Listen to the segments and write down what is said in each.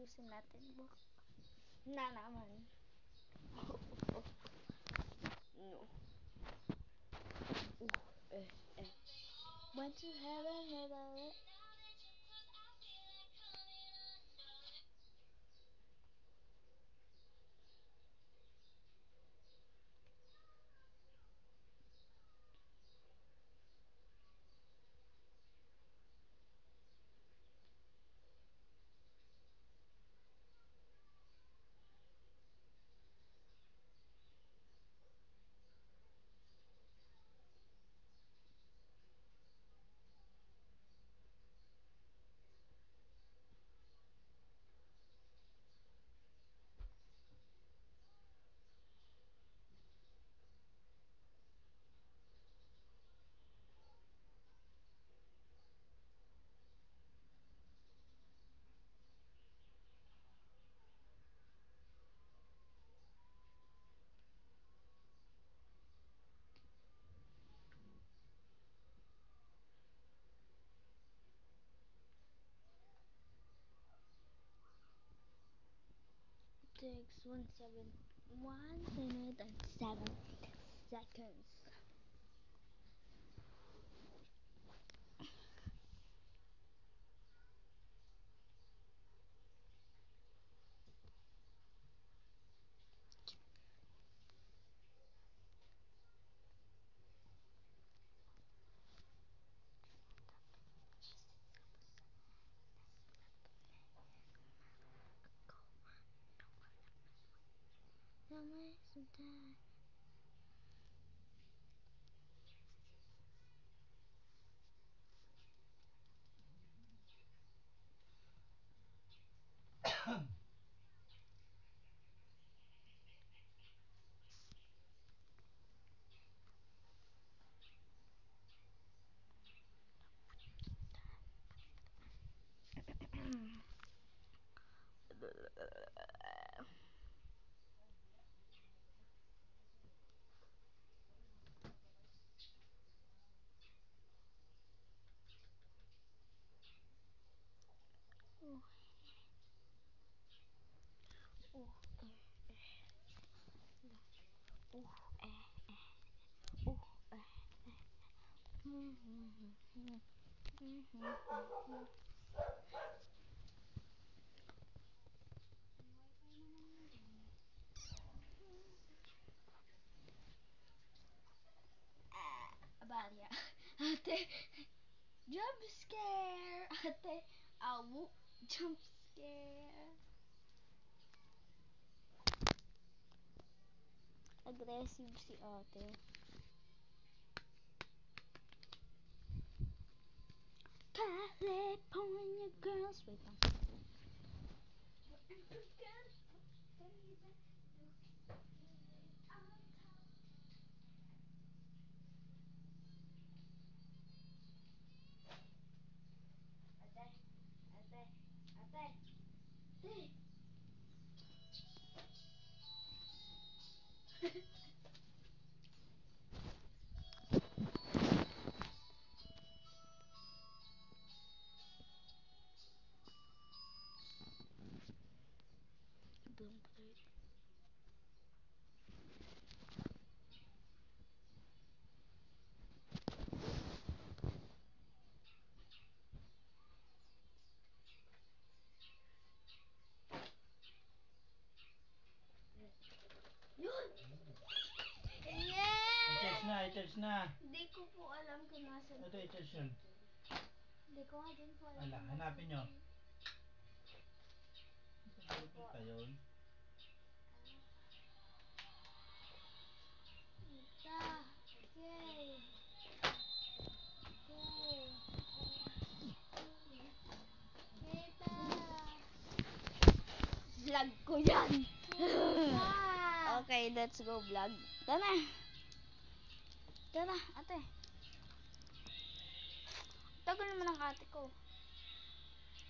ayusin natin. Na naman. No. Went to heaven, never. Takes 1 minute and 7 seconds. Abalia. Ate, jump scare. Ate, awu, jump scare. Aggressive si ate. California girls. Wait lang. I-charge na. Hindi ko po alam kung nasan. Ito i-charge yun. Hindi ko nga din po alam. Ala, hanapin nyo. Saan pupunta yun? Kita. Okay. Kita. Vlog ko yan. Okay, let's go vlog. Tara. Tara, ate. Tagal naman ang ate ko.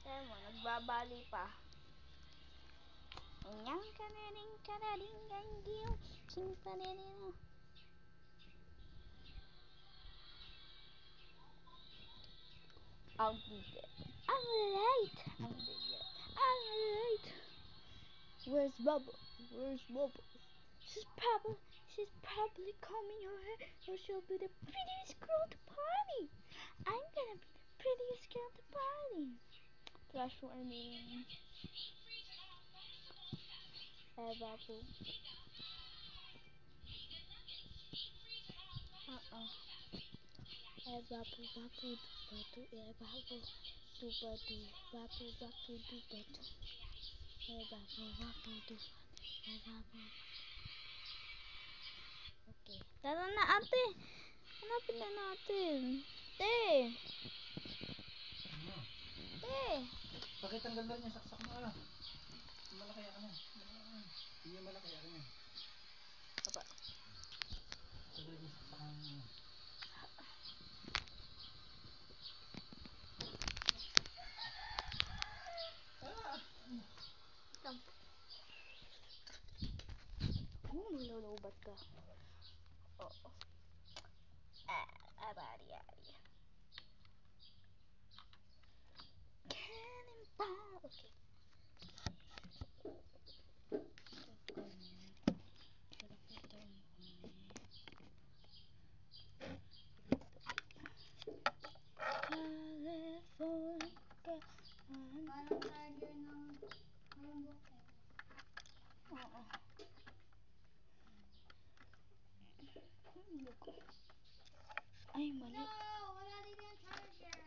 Tayo mo, nagbabali pa. Inyang kanaring ganggil. Sing panirino. I'll be there. I'm late. I'm late. Where's Bubble? Where's Bubble? She's probably combing her hair, or she'll be the prettiest girl at the party. I'm gonna be the prettiest girl at the party. Flash warning. Bubble. Bubble, bubble, bubble, bubble. Dubadu, bubble, bubble, dubadu. Bubble, bubble, dubadu. Bubble. Okay. Tara na, ate. Hanapin na natin. Te! Ano? Te! Bakit tanggal na rin yung saksak mo ah? Malaki ka na. Hindi malaki ka na. Papa. Tanggal yung saksak mo. Tampo. Malulubat ka. Oo. Abari. Cannonball. Okay. Parang charger ng Chromebook eh. Oo. Ay, mali. No! Wala dito yung charger!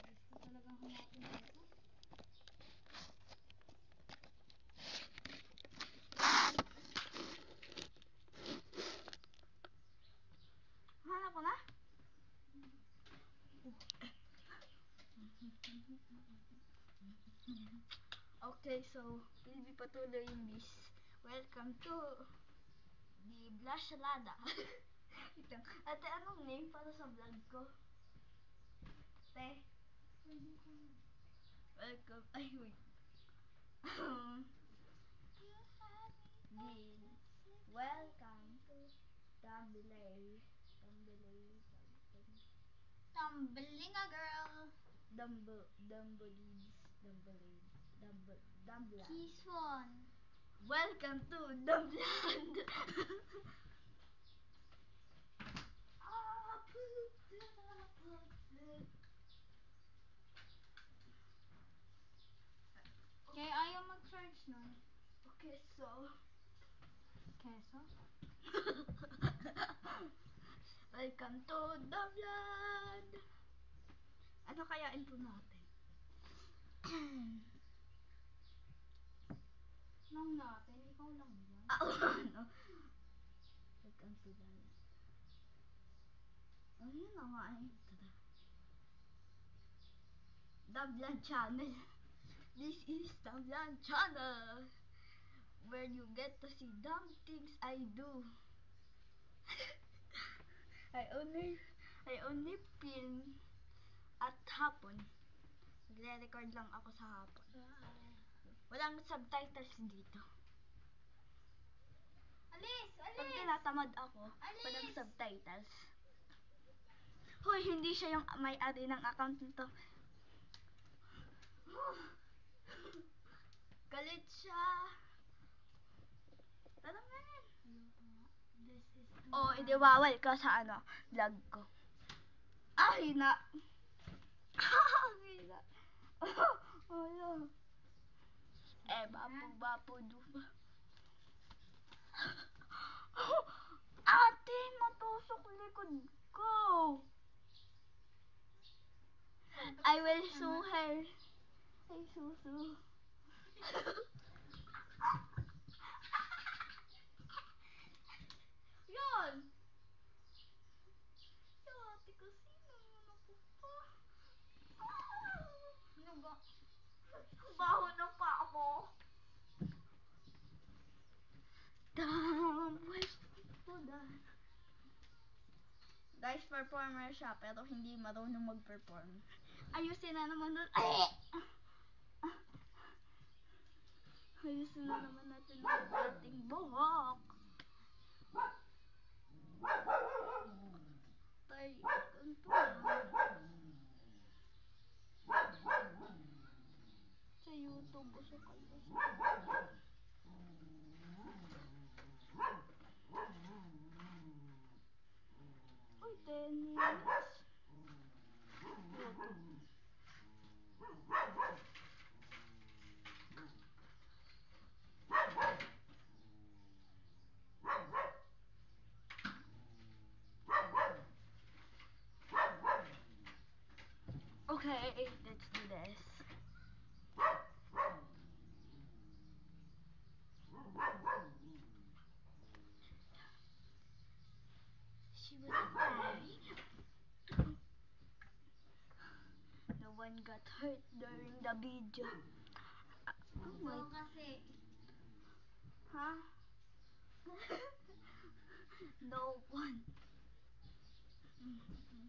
Gusto talagang hanapin dito. Hanap ko na? Okay, so we'll be patuloyin this. Welcome to the Blashalada. Ate, anong name para sa vlog ko? Te, welcome. Ay, wait. Welcome to Dumbelay. Tumbling a girl! Dumbland. He's one. Welcome to Dumbland. Kaya ayaw mag-charge nun. Okay, so Keso? welcome to Dumbland. Ano kaya intro natin? Nang natin, ikaw lang yan. Ano? Welcome to Dumbland. Oh, yun na nga eh. Tada. Dumbland Channel. This is Dumbland Channel, where you get to see dumb things I do. I only film at hapon. Nagre-record lang ako sa hapon. Walang subtitles dito. Alis! Pag Alis! tinatamad ako, walang subtitles. Hoy, hindi siya yung may-ari ng account nito. Galit siya. Tara nga yan. This is Oh, hindi bawal ka sa vlog ko. Ay na. Ay na. Ano? Bapu dupa. Ate, matusok likod ko. I will sue her. Ay, susu. Yun. Yung ate ko, sino mo po pa? Nugo. Baho ng paa mo. Guys, performer siya pero hindi marunong mag-perform. Ayusin na naman nun. Ayusin Linisin na naman natin ang ating buhok. Tay, ganito lang. Sa YouTube o sa kanya sa Uy, 10 minutes. YouTube. Okay, let's do this. She was married. No one got hurt during the video. Oh my. Ikaw kasi. Huh? No one.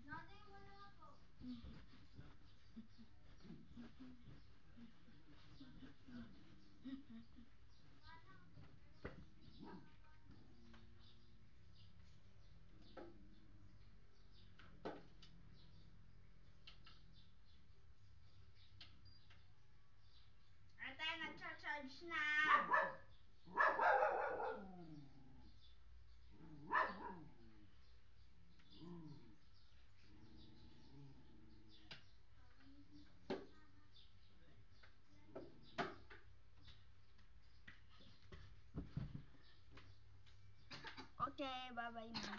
Nanay, wala ako. Ate, nagcha-charge na. Okay, bye-bye na.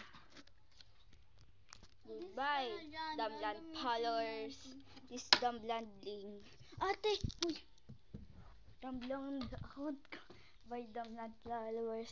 Goodbye, Dumbland followers. This Dumblandling. Ate! Uy! Dumbland account ko. Bye, Dumbland followers.